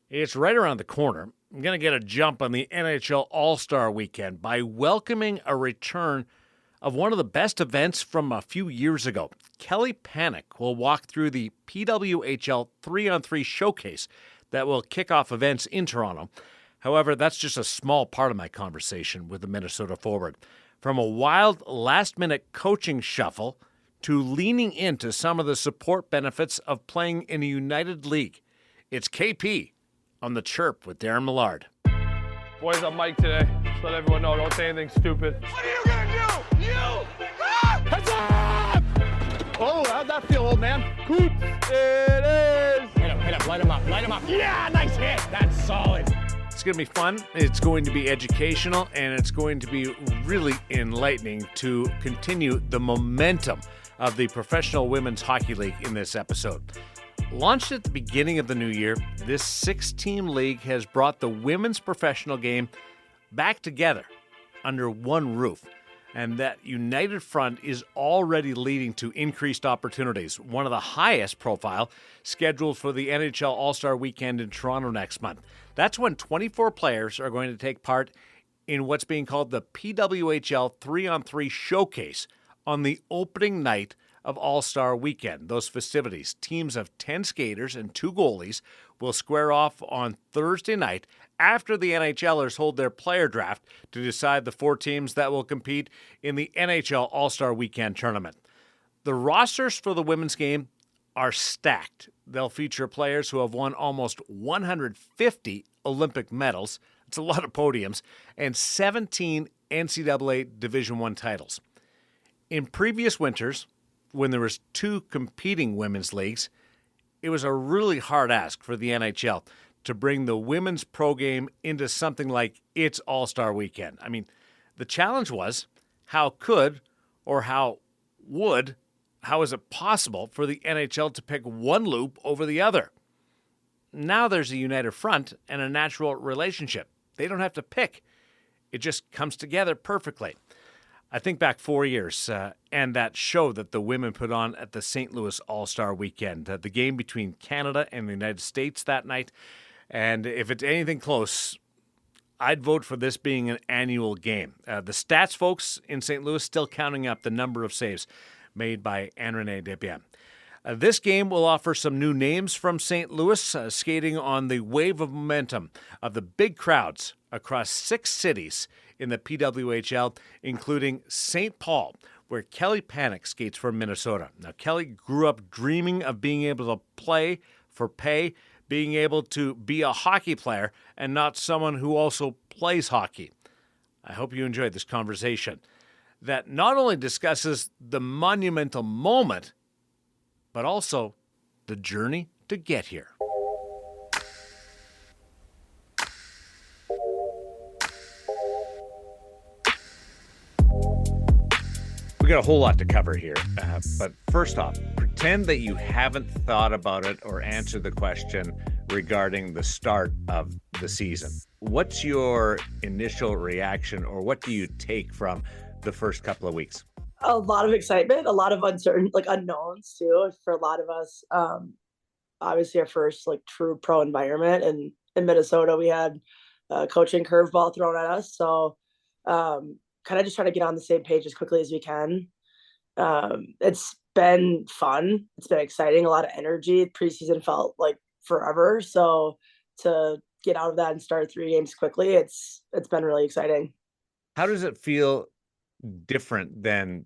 It's right around the corner. I'm going to get a jump on the NHL All-Star Weekend by welcoming a return of one of the best events from a few years ago. Kelly Panik will walk through the PWHL 3-on-3 showcase that will kick off events in Toronto. However, that's just a small part of my conversation with the Minnesota forward. From a wild last-minute coaching shuffle to leaning into some of the support benefits of playing in a United League, it's KP on The Chirp with Darren Millard. Boys, I'm Mike today. Just let everyone know, don't say anything stupid. What are you gonna do? Heads up! Oh, how'd that feel, old man? Coots. It is. Hit him, light him up. Yeah, nice hit. That's solid. It's going to be fun, it's going to be educational, and it's going to be really enlightening to continue the momentum of the Professional Women's Hockey League in this episode. Launched at the beginning of the new year, this 6-team league has brought the women's professional game back together under one roof. And that united front is already leading to increased opportunities. One of the highest profile scheduled for the NHL All-Star Weekend in Toronto next month. That's when 24 players are going to take part in what's being called the PWHL 3-on-3 Showcase on the opening night of All-Star Weekend. Those festivities, teams of 10 skaters and 2 goalies will square off on Thursday night after the NHLers hold their player draft to decide the 4 teams that will compete in the NHL All-Star Weekend tournament. The rosters for the women's game are stacked. They'll feature players who have won almost 150 Olympic medals, it's a lot of podiums, and 17 NCAA Division I titles. In previous winters, when there was 2 competing women's leagues, it was a really hard ask for the NHL to bring the women's pro game into something like its All-Star Weekend. I mean, the challenge was, how is it possible for the NHL to pick one loop over the other? Now there's a united front and a natural relationship. They don't have to pick. It just comes together perfectly. I think back 4 years and that show that the women put on at the St. Louis All-Star Weekend, the game between Canada and the United States that night. And if it's anything close, I'd vote for this being an annual game. The stats folks in St. Louis still counting up the number of saves made by Anne-Renee Desbiens. This game will offer some new names from St. Louis, skating on the wave of momentum of the big crowds across 6 cities in the PWHL, including St. Paul, where Kelly Panik skates for Minnesota. Now, Kelly grew up dreaming of being able to play for pay, being able to be a hockey player and not someone who also plays hockey. I hope you enjoyed this conversation that not only discusses the monumental moment, but also the journey to get here. We got a whole lot to cover here, but first off, pretend that you haven't thought about it or answered the question regarding the start of the season. What's your initial reaction, or what do you take from the first couple of weeks? A lot of excitement, a lot of uncertain, unknowns too for a lot of us. Obviously our first true pro environment, and in Minnesota we had a coaching curveball thrown at us. So kind of just trying to get on the same page as quickly as we can. It's been fun. It's been exciting, a lot of energy. Preseason felt like forever. So to get out of that and start 3 games quickly, it's been really exciting. How does it feel different than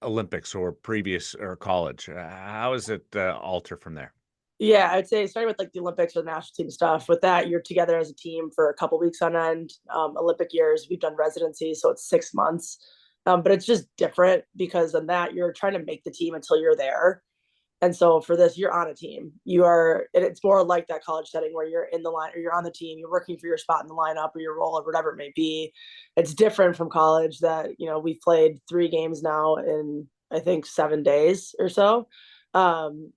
Olympics or previous or college? How does it alter from there? Yeah, I'd say starting with the Olympics or the national team stuff. With that, you're together as a team for a couple weeks on end. Olympic years, we've done residency, so it's 6 months. But it's just different because in that you're trying to make the team until you're there. And so for this, you're on a team. And it's more like that college setting where you're in the line or you're on the team, you're working for your spot in the lineup or your role or whatever it may be. It's different from college that, we've played 3 games now in, I think, 7 days or so.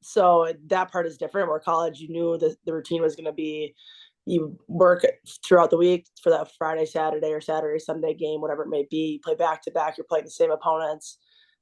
So that part is different. Where college, you knew the routine was going to be, you work throughout the week for that Friday, Saturday, or Saturday, Sunday game, whatever it may be. You play back to back. You're playing the same opponents.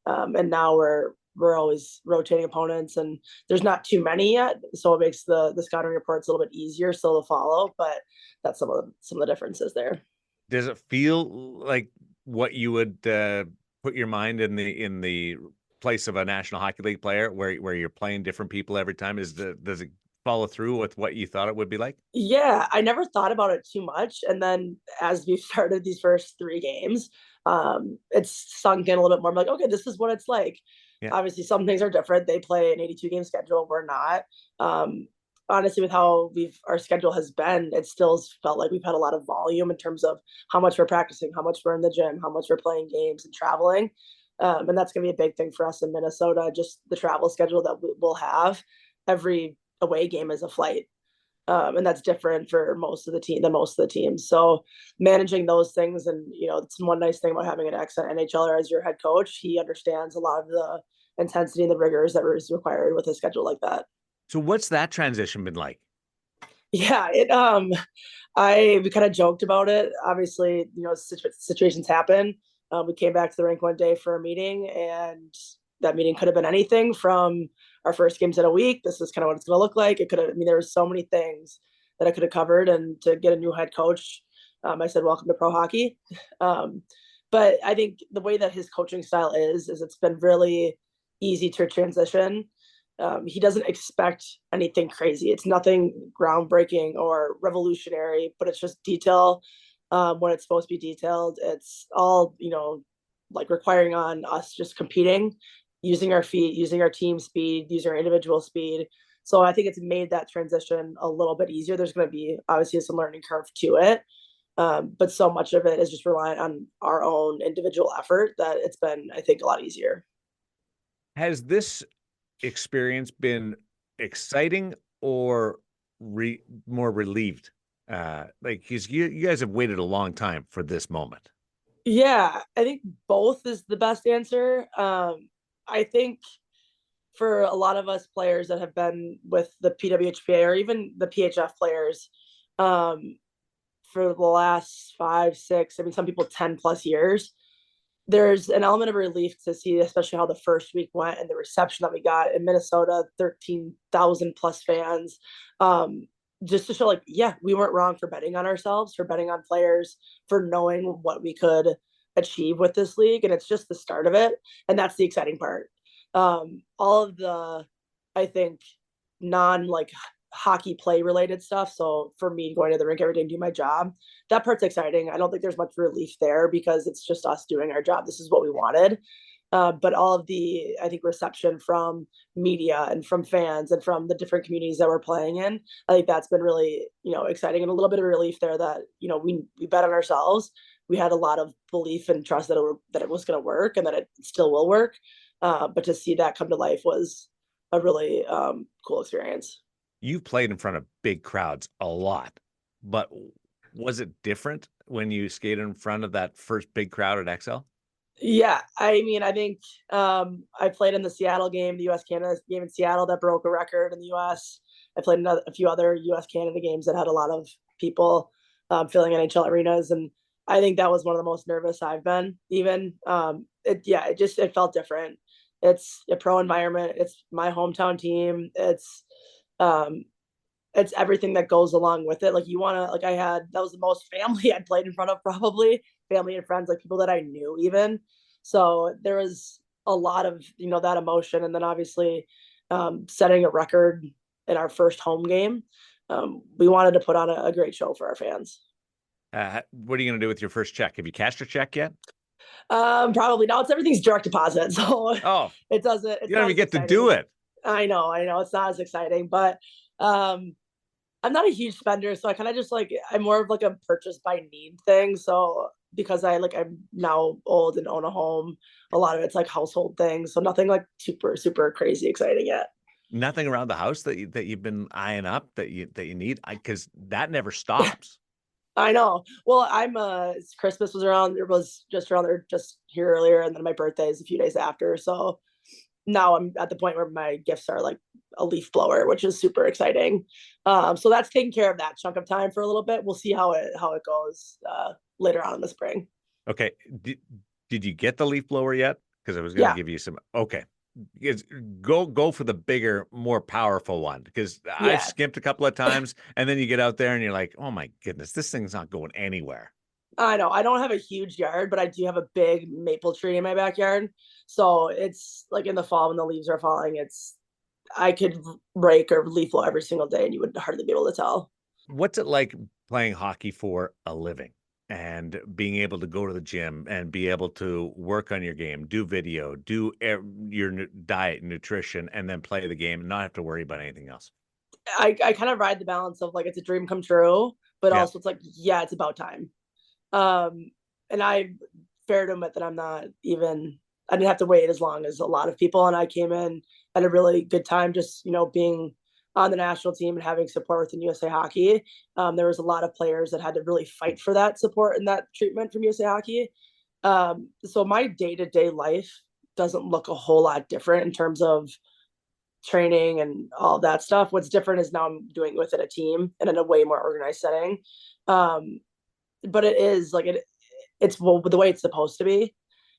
And now we're we're always rotating opponents, and there's not too many yet, so it makes the scouting reports a little bit easier still to follow. But that's some of the differences there. Does it feel like what you would put your mind in the place of a National Hockey League player, where you're playing different people every time? Does it follow through with what you thought it would be like? Yeah, I never thought about it too much, and then as we started these first 3 games, it's sunk in a little bit more. I'm like, okay, this is what it's like. Yeah. Obviously, some things are different. They play an 82 game schedule. We're not. Honestly, with how our schedule has been, it still felt like we've had a lot of volume in terms of how much we're practicing, how much we're in the gym, how much we're playing games and traveling. And that's going to be a big thing for us in Minnesota. Just the travel schedule that we'll have. Every away game is a flight. And that's different for most of the teams. So managing those things, and it's one nice thing about having an ex-NHLer as your head coach. He understands a lot of the intensity and the rigors that is required with a schedule like that. So what's that transition been like? Yeah, we kind of joked about it. Obviously, situations happen. We came back to the rink one day for a meeting, and that meeting could have been anything from our first games in a week. This is kind of what it's going to look like. It could have, there were so many things that I could have covered, and to get a new head coach, I said, welcome to pro hockey. But I think the way that his coaching style is it's been really easy to transition. He doesn't expect anything crazy. It's nothing groundbreaking or revolutionary, but it's just detail when it's supposed to be detailed. It's all, like requiring on us just competing, using our feet, using our team speed, using our individual speed. So I think it's made that transition a little bit easier. There's going to be obviously some learning curve to it. But so much of it is just relying on our own individual effort that it's been, I think, a lot easier. Has this experience been exciting or more relieved? Because you guys have waited a long time for this moment. Yeah, I think both is the best answer. I think for a lot of us players that have been with the PWHPA or even the PHF players for the last 5, 6, some people 10 plus years, there's an element of relief to see, especially how the first week went and the reception that we got in Minnesota, 13,000 plus fans. Just to show like, yeah, we weren't wrong for betting on ourselves, for betting on players, for knowing what we could achieve with this league. And it's just the start of it. And that's the exciting part. All of the, I think, hockey play related stuff. So for me, going to the rink every day and do my job, that part's exciting. I don't think there's much relief there because it's just us doing our job. This is what we wanted. But all of the, I think, reception from media and from fans and from the different communities that we're playing in, I think that's been really, exciting, and a little bit of relief there that, we bet on ourselves. We had a lot of belief and trust that it was going to work and that it still will work. But to see that come to life was a really cool experience. You've played in front of big crowds a lot, but was it different when you skated in front of that first big crowd at XL? Yeah, I think I played in the Seattle game, the U.S.-Canada game in Seattle that broke a record in the U.S. I played in a few other U.S.-Canada games that had a lot of people filling NHL arenas, and I think that was one of the most nervous I've been. Even it felt different. It's a pro environment. It's my hometown team. It's everything that goes along with it. Like that was the most family I'd played in front of, probably family and friends, like people that I knew even. So there was a lot of, that emotion. And then obviously setting a record in our first home game. We wanted to put on a great show for our fans. What are you going to do with your first check? Have you cashed your check yet? Probably not. Everything's direct deposit. So it doesn't, you don't even get to do it. I know. It's not as exciting, but I'm not a huge spender, so I kind of just I'm more of a purchase by need thing. So because I'm now old and own a home, a lot of it's household things. So nothing super, super crazy exciting yet. Nothing around the house that you've been eyeing up that you need, because that never stops. I know. Well, Christmas was around. It was just around there, just here earlier, and then my birthday is a few days after. So now I'm at the point where my gifts are a leaf blower, which is super exciting. So that's taking care of that chunk of time for a little bit. We'll see how it goes later on in the spring. Okay. Did you get the leaf blower yet? Because I was going to give you some. Okay. is go for the bigger, more powerful one, because I've Yeah, skimped a couple of times, and then you get out there and you're like, oh my goodness, this thing's not going anywhere. I know. I don't have a huge yard, but I do have a big maple tree in my backyard. So it's like in the fall when the leaves are falling, I could rake or leaf blow every single day and you would hardly be able to tell. What's it like playing hockey for a living and being able to go to the gym and be able to work on your game, do video, do your diet, nutrition, and then play the game and not have to worry about anything else? I kind of ride the balance of like it's a dream come true, but Yeah. also it's like, yeah, it's about time. Um, and I fair to admit that I didn't have to wait as long as a lot of people. And I came in at a really good time, just, being on the national team and having support within USA Hockey. There was a lot of players that had to really fight for that support and that treatment from USA Hockey. So my day-to-day life doesn't look a whole lot different in terms of training and all that stuff. What's different is now I'm doing it within a team and in a way more organized setting. But it is like it's the way it's supposed to be.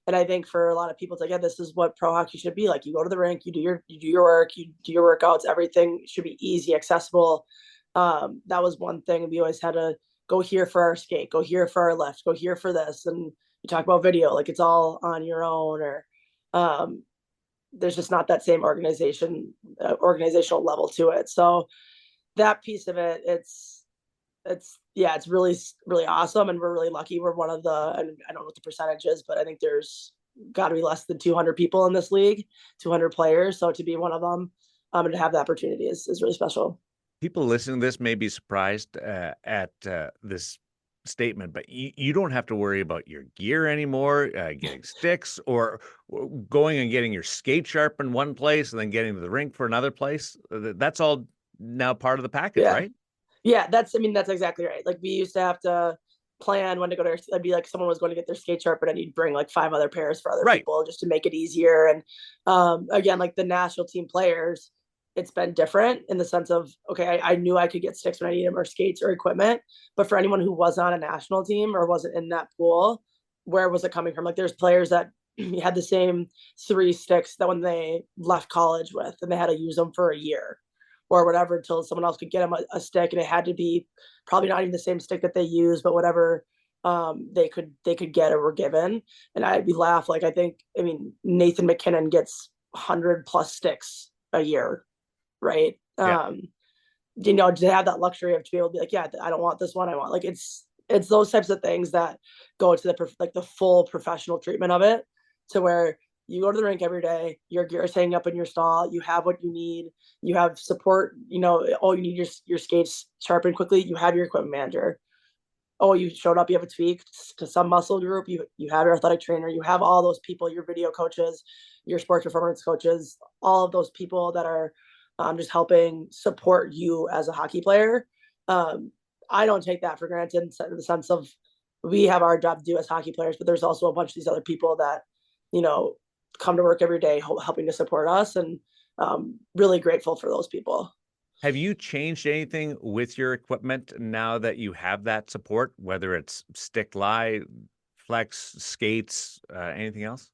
And I think for a lot of people, it's like, yeah, this is what pro hockey should be like. You go to the rink, you do your work, you do your workouts, everything should be easy, accessible. That was one thing we always had to go here for our skate, go here for our lift, go here for this. And you talk about video, like it's all on your own, or there's just not that same organizational level to it. So that piece of it, it's really, really awesome. And we're really lucky. We're one of and I don't know what the percentage is, but I think there's got to be less than 200 people in this league, 200 players. So to be one of them, and to have the opportunity is really special. People listening to this may be surprised at this statement, but you don't have to worry about your gear anymore, getting sticks, or going and getting your skate sharp in one place and then getting to the rink for another place. That's all now part of the package, Yeah. right? Yeah, that's exactly right. Like we used to have to plan when to go to, I'd be like someone was going to get their skate sharp, and you'd bring like 5 other pairs for other Right. people just to make it easier. And again, like the national team players, it's been different in the sense of, okay, I knew I could get sticks when I need them, or skates or equipment. But for anyone who was on a national team or wasn't in that pool, where was it coming from? Like there's players that had the same 3 sticks that when they left college with, and they had to use them for a year or whatever until someone else could get them a stick. And it had to be probably not even the same stick that they use, but whatever they could get or were given. And I'd be laugh. Like, I mean, Nathan McKinnon gets 100 plus sticks a year. Right. Yeah. To have that luxury of to be able to be like, yeah, I don't want this one. I want, like, it's those types of things that go to the full professional treatment of it, to where you go to the rink every day, your gear is hanging up in your stall, you have what you need, you have support, all you need your skates sharpened quickly, you have your equipment manager. Oh, you showed up, you have a tweak to some muscle group, you have your athletic trainer, you have all those people, your video coaches, your sports performance coaches, all of those people that are just helping support you as a hockey player. I don't take that for granted in the sense of we have our job to do as hockey players, but there's also a bunch of these other people that, come to work every day helping to support us, and really grateful for those people. Have you changed anything with your equipment now that you have that support, whether it's stick lie, flex, skates, anything else?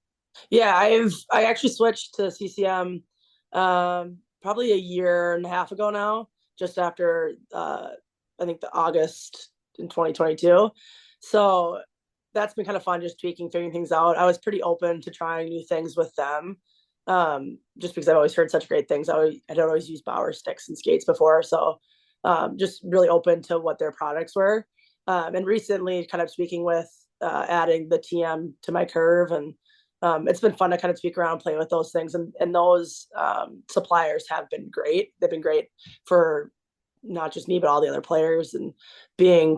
Yeah, I actually switched to CCM probably a year and a half ago now, just after I think the August in 2022. So that's been kind of fun, just tweaking, figuring things out. I was pretty open to trying new things with them, just because I've always heard such great things. I don't always use Bauer sticks and skates before, so just really open to what their products were. And recently, kind of tweaking with adding the TM to my curve, and it's been fun to kind of tweak around, play with those things. And those suppliers have been great. They've been great for not just me, but all the other players, and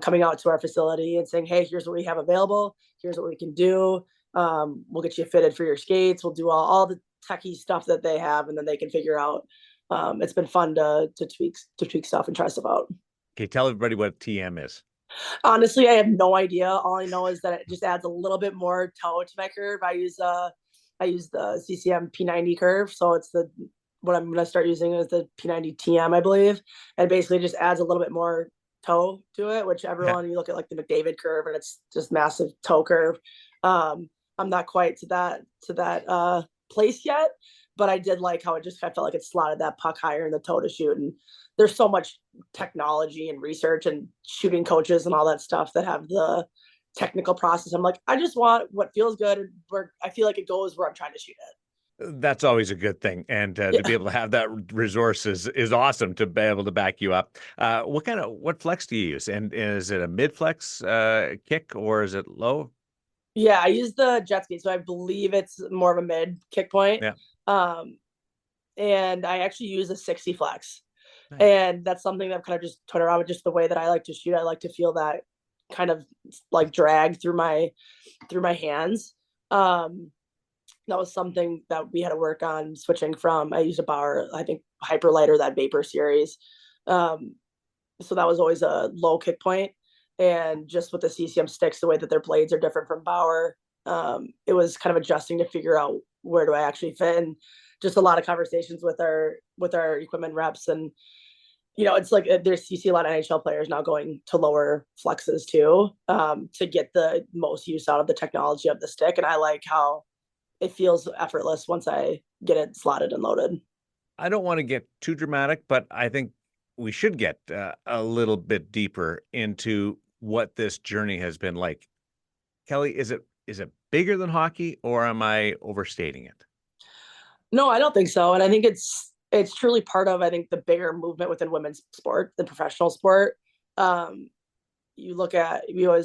coming out to our facility and saying, hey, here's what we have available. Here's what we can do. We'll get you fitted for your skates. We'll do all the techie stuff that they have, and then they can figure out. It's been fun to tweak stuff and try stuff out. Okay, tell everybody what TM is. Honestly, I have no idea. All I know is that it just adds a little bit more toe to my curve. I use the CCM P90 curve, so it's what I'm going to start using is the P90 TM, I believe, and basically just adds a little bit more toe to it. Which everyone, you look at like the McDavid curve, and it's just massive toe curve. I'm not quite to that place yet, but I did like how I felt like it slotted that puck higher in the toe to shoot. And there's so much technology and research and shooting coaches and all that stuff that have the technical process. I'm like, I just want what feels good and where I feel like it goes where I'm trying to shoot it. That's always a good thing, and to be able to have that resource is awesome to be able to back you up. What flex do you use, and is it a mid flex kick or is it low? Yeah, I use the jet ski, so I believe it's more of a mid kick point. Yeah, And I actually use a 60 flex. nice. And that's something that I've kind of just put around with just the way that I like to shoot. I like to feel that kind of like drag through my hands. That was something that we had to work on switching from. I used a Bauer, I think Hyperlight or that Vapor series. So that was always a low kick point. And just with the CCM sticks, the way that their blades are different from Bauer, it was kind of adjusting to figure out where do I actually fit. And just a lot of conversations with our equipment reps. And it's like you see a lot of NHL players now going to lower flexes too, to get the most use out of the technology of the stick. And I like how it feels effortless once I get it slotted and loaded. I don't want to get too dramatic, but I think we should get a little bit deeper into what this journey has been like. Kelly, is it bigger than hockey, or am I overstating it? No, I don't think so. And I think it's truly part of, I think, the bigger movement within women's sport, the professional sport. We always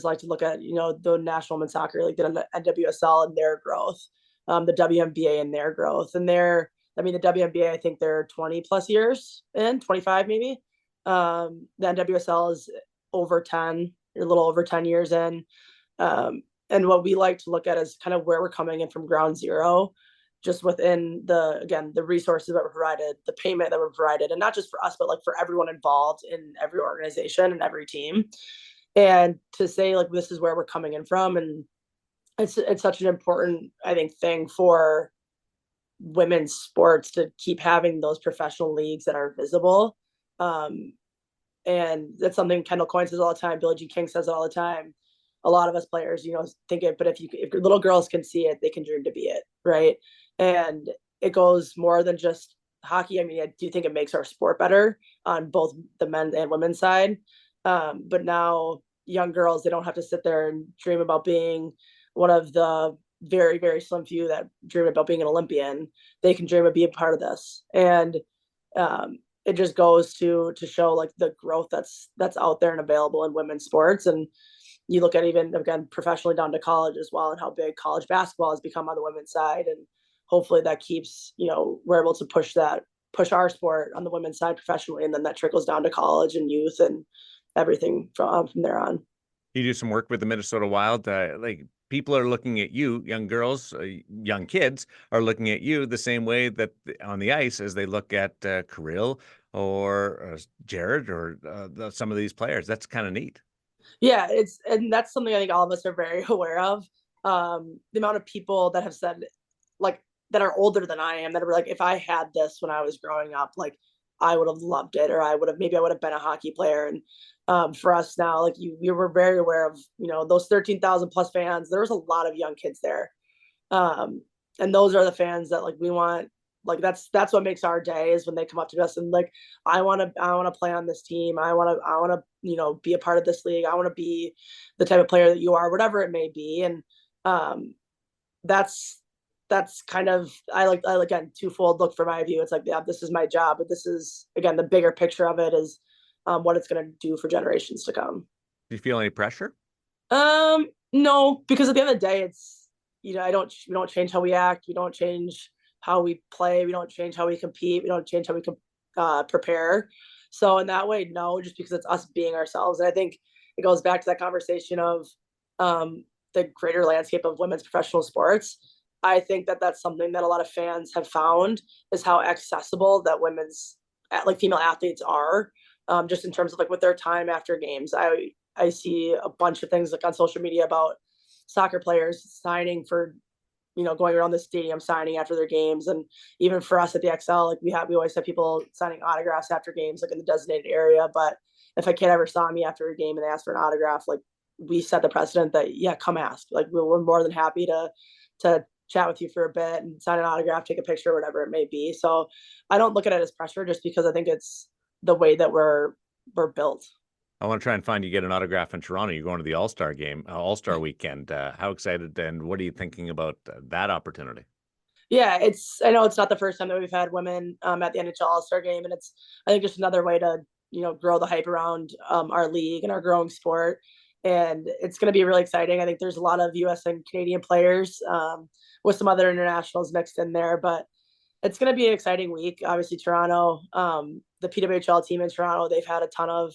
like to look at, the National Women's Soccer League, the NWSL and their growth, the WNBA and their growth. And the WNBA, I think they're 20 plus years in, 25 maybe. The NWSL is over 10, a little over 10 years in. And what we like to look at is kind of where we're coming in from ground zero, just within the resources that were provided, the payment that were provided, and not just for us, but like for everyone involved in every organization and every team. And to say like, this is where we're coming in from. And it's such an important, I think, thing for women's sports to keep having those professional leagues that are visible. And that's something Kendall Coyne says all the time. Billie Jean King says it all the time. A lot of us players, think it, but if little girls can see it, they can dream to be it. Right. And it goes more than just hockey. I mean, I do think it makes our sport better on both the men's and women's side. But now young girls, they don't have to sit there and dream about being one of the very, very slim few that dream about being an Olympian. They can dream of being a part of this. And it just goes to show like the growth that's out there and available in women's sports. And you look at even, again, professionally down to college as well, and how big college basketball has become on the women's side. And hopefully that keeps, we're able to push our sport on the women's side professionally. And then that trickles down to college and youth and everything from there on. You do some work with the Minnesota Wild. Like people are looking at you, young girls, young kids are looking at you the same way that on the ice as they look at Kirill or Jared or some of these players. That's kind of neat. Yeah, and that's something I think all of us are very aware of. The amount of people that have said, like, that are older than I am, that are like, if I had this when I was growing up, like, I would have loved it, or I would have been a hockey player. And for us now, like you were very aware of, those 13,000 plus fans. There was a lot of young kids there, and those are the fans that like we want. Like that's what makes our day, is when they come up to us and like, I want to play on this team. I want to be a part of this league. I want to be the type of player that you are, whatever it may be. And that's kind of, I again, twofold look for my view. It's like, yeah, this is my job, but this is, again, the bigger picture of it is what it's going to do for generations to come. Do you feel any pressure? No, because at the end of the day, it's, we don't change how we act. We don't change how we play. We don't change how we compete. We don't change how we prepare. So in that way, no, just because it's us being ourselves. And I think it goes back to that conversation of the greater landscape of women's professional sports. I think that that's something that a lot of fans have found, is how accessible that women's, like, female athletes are, just in terms of like with their time after games. I see a bunch of things like on social media about soccer players signing for, going around the stadium signing after their games. And even for us at the XL, like we always have people signing autographs after games, like in the designated area. But if a kid ever saw me after a game and they asked for an autograph, like we set the precedent that, yeah, come ask. Like we're more than happy to chat with you for a bit and sign an autograph, take a picture, whatever it may be. So I don't look at it as pressure, just because I think it's the way that we're built. I want to try and find you get an autograph in Toronto. You're going to the All-Star game, All-Star weekend. How excited and what are you thinking about that opportunity? Yeah, I know it's not the first time that we've had women at the NHL All-Star game, and it's, I think, just another way to, grow the hype around our league and our growing sport. And it's going to be really exciting. I think there's a lot of U.S. and Canadian players with some other internationals mixed in there, but it's going to be an exciting week. Obviously, Toronto, the PWHL team in Toronto, they've had a ton of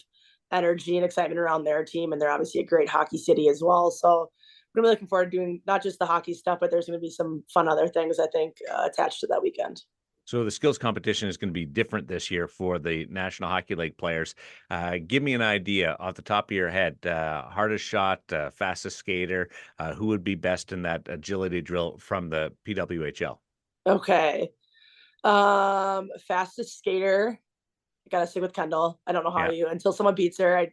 energy and excitement around their team, and they're obviously a great hockey city as well. So I'm really looking forward to doing not just the hockey stuff, but there's going to be some fun other things, I think, attached to that weekend. So the skills competition is going to be different this year for the National Hockey League players. Give me an idea off the top of your head, hardest shot, fastest skater, who would be best in that agility drill from the PWHL? Okay. Fastest skater, I gotta stick with Kendall. I don't know how you, until someone beats her. I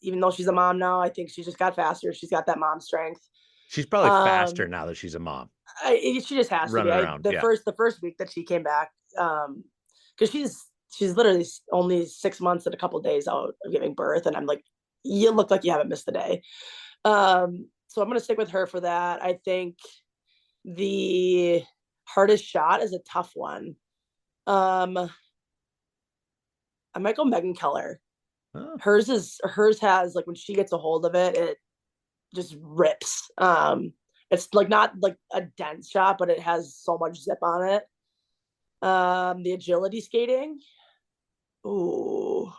even though she's a mom now, I think she just got faster. She's got that mom strength. She's probably faster now that she's a mom. She just has to be. The first week that she came back, because she's literally only 6 months and a couple of days out of giving birth, and I'm like, you look like you haven't missed a day. So I'm gonna stick with her for that. I think the hardest shot is a tough one. I might go Megan Keller. Oh. Hers has, like, when she gets a hold of it, it just rips. It's like not like a dense shot, but it has so much zip on it. The agility skating. Ooh.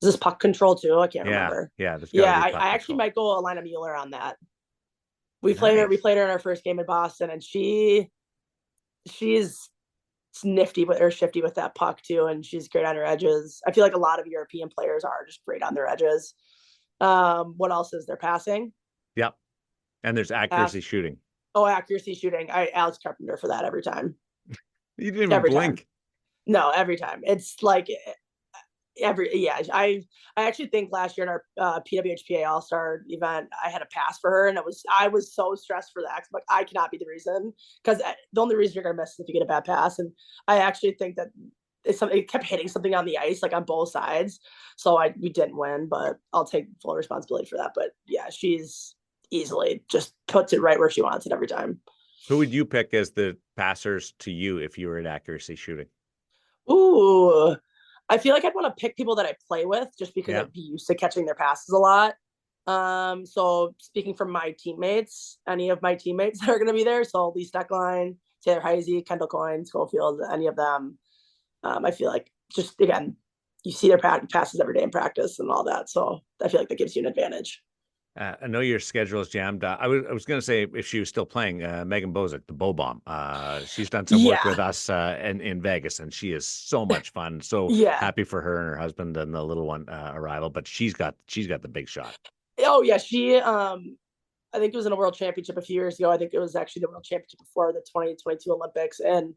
Is this puck control too? I can't remember. Yeah. I actually might go Alana Mueller on that. We played her in our first game in Boston, and she's nifty or shifty with that puck too, and she's great on her edges. I feel like a lot of European players are just great on their edges. What else is there? Passing? Yep. And there's accuracy shooting. Oh, accuracy shooting. Alex Carpenter for that every time. You didn't even blink. Time. No, every time. It's like I actually think last year in our PWHPA All-Star event, I had a pass for her, and I was so stressed for that. I'm like, I cannot be the reason, because the only reason you're gonna miss is if you get a bad pass. And I actually think that it kept hitting something on the ice, like on both sides. So we didn't win, but I'll take full responsibility for that. But yeah, she's easily just puts it right where she wants it every time. Who would you pick as the passers to you if you were in accuracy shooting? Ooh, I feel like I'd want to pick people that I play with, just because I'd be used to catching their passes a lot. So speaking from my teammates, any of my teammates that are going to be there, so Lee Steckline, Taylor Heisey, Kendall Coyne, Schofield, any of them, I feel like, just again, you see their passes every day in practice and all that, so I feel like that gives you an advantage. I know your schedule is jammed. I was going to say, if she was still playing, Megan Bozic, the Bow Bomb. She's done some work with us in Vegas, and she is so much fun. So happy for her and her husband and the little one arrival. But she's got the big shot. Oh yeah, she I think it was in a World Championship a few years ago. I think it was actually the World Championship before the 2022 Olympics, and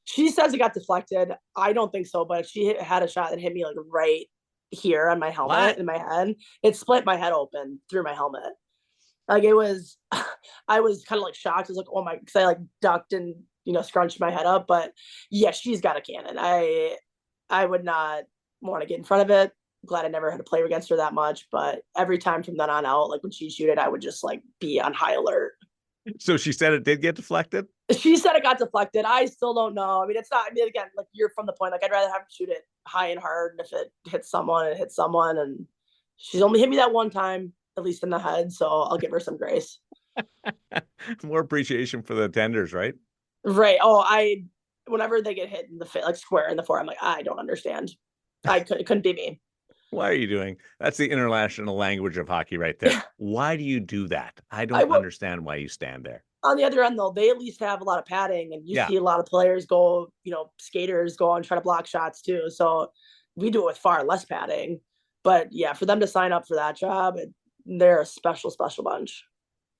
she says it got deflected. I don't think so, but she had a shot that hit me like right here on my helmet, in my head. It split my head open through my helmet. Like, it was, I was kind of like shocked. I was like, oh my, because I like ducked and scrunched my head up. But yeah, she's got a cannon. I would not want to get in front of it. I'm glad I never had to play against her that much. But every time from then on out, like when she'd shoot it, I would just like be on high alert. So she said it did get deflected? She said it got deflected. I still don't know. I mean, it's not, again, like, you're from the point, like, I'd rather have to shoot it high and hard. And if it hits someone, it hits someone. And she's only hit me that one time, at least in the head. So I'll give her some grace. More appreciation for the tenders, right? Right. Oh, whenever they get hit in the face, like square in the forehead, I'm like, I don't understand. It couldn't be me. Why are you doing? That's the international language of hockey right there. Why do you do that? I don't understand why you stand there. On the other end, though, they at least have a lot of padding, and you see a lot of players go, skaters go and try to block shots too. So we do it with far less padding. But yeah, for them to sign up for that job, they're a special, special bunch.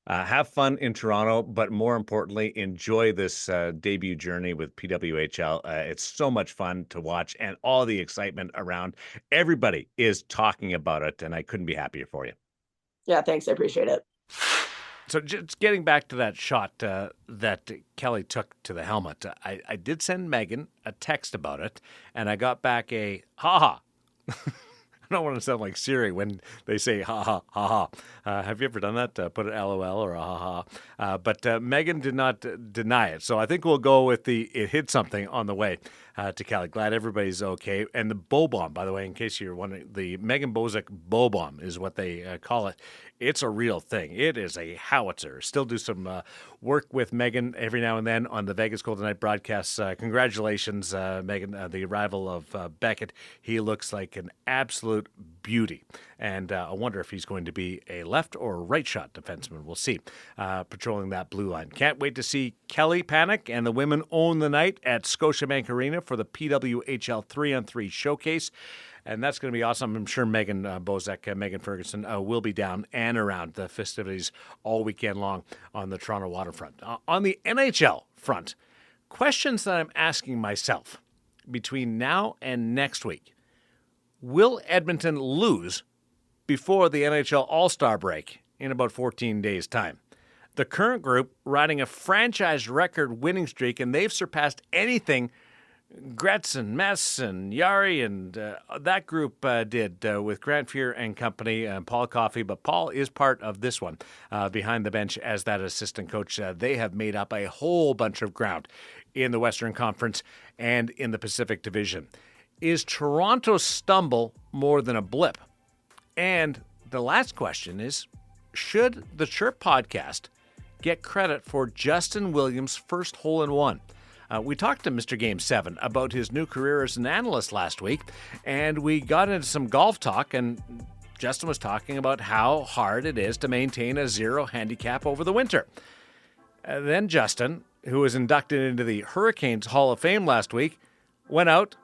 Have fun in Toronto, but more importantly, enjoy this debut journey with PWHL. It's so much fun to watch, and all the excitement around. Everybody is talking about it, and I couldn't be happier for you. Yeah, thanks. I appreciate it. So just getting back to that shot that Kelly took to the helmet, I did send Megan a text about it, and I got back a ha-ha. I don't want to sound like Siri when they say ha-ha, ha-ha. Have you ever done that? Put an LOL or a ha-ha. But Megan did not deny it. So I think we'll go with it hit something on the way to Kelly. Glad everybody's okay. And the bow bomb, by the way, in case you're wondering, the Megan Bozek bow bomb is what they call it. It's a real thing. It is a howitzer. Still do some work with Megan every now and then on the Vegas Golden Knight broadcasts. Congratulations, Megan, the arrival of Beckett. He looks like an absolute beauty. And I wonder if he's going to be a left or right shot defenseman. We'll see. Patrolling that blue line. Can't wait to see Kelly Panic and the women own the night at Scotiabank Arena for the PWHL 3-on-3 showcase. And that's going to be awesome. I'm sure Megan Bozek, Megan Ferguson will be down and around the festivities all weekend long on the Toronto waterfront. On the NHL front, questions that I'm asking myself between now and next week. Will Edmonton lose before the NHL All-Star break in about 14 days' time? The current group riding a franchise record winning streak, and they've surpassed anything Gretzky, Mess, and Yari, and that group did with Grant Fuhr and company, Paul Coffey. But Paul is part of this one behind the bench as that assistant coach. They have made up a whole bunch of ground in the Western Conference and in the Pacific Division. Is Toronto's stumble more than a blip? And the last question is, should the Chirp podcast get credit for Justin Williams' first hole-in-one? We talked to Mr. Game 7 about his new career as an analyst last week, and we got into some golf talk, and Justin was talking about how hard it is to maintain a zero handicap over the winter. Then Justin, who was inducted into the Hurricanes Hall of Fame last week, went out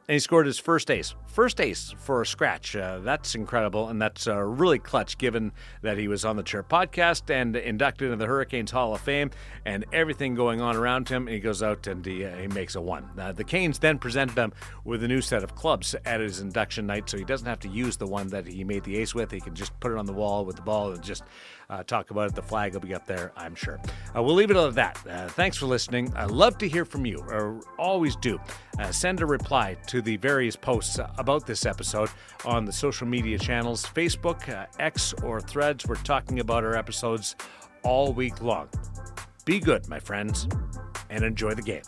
and he scored his first ace. First ace for a scratch. That's incredible, and that's really clutch given that he was on the Chirp podcast and inducted into the Hurricanes Hall of Fame and everything going on around him. And he goes out and he makes a one. The Canes then presented him with a new set of clubs at his induction night, so he doesn't have to use the one that he made the ace with. He can just put it on the wall with the ball and just talk about it. The flag will be up there, I'm sure. We'll leave it at that. Thanks for listening. I love to hear from you. Always do. Send a reply to the various posts about this episode on the social media channels, Facebook, X, or Threads. We're talking about our episodes all week long. Be good, my friends, and enjoy the game.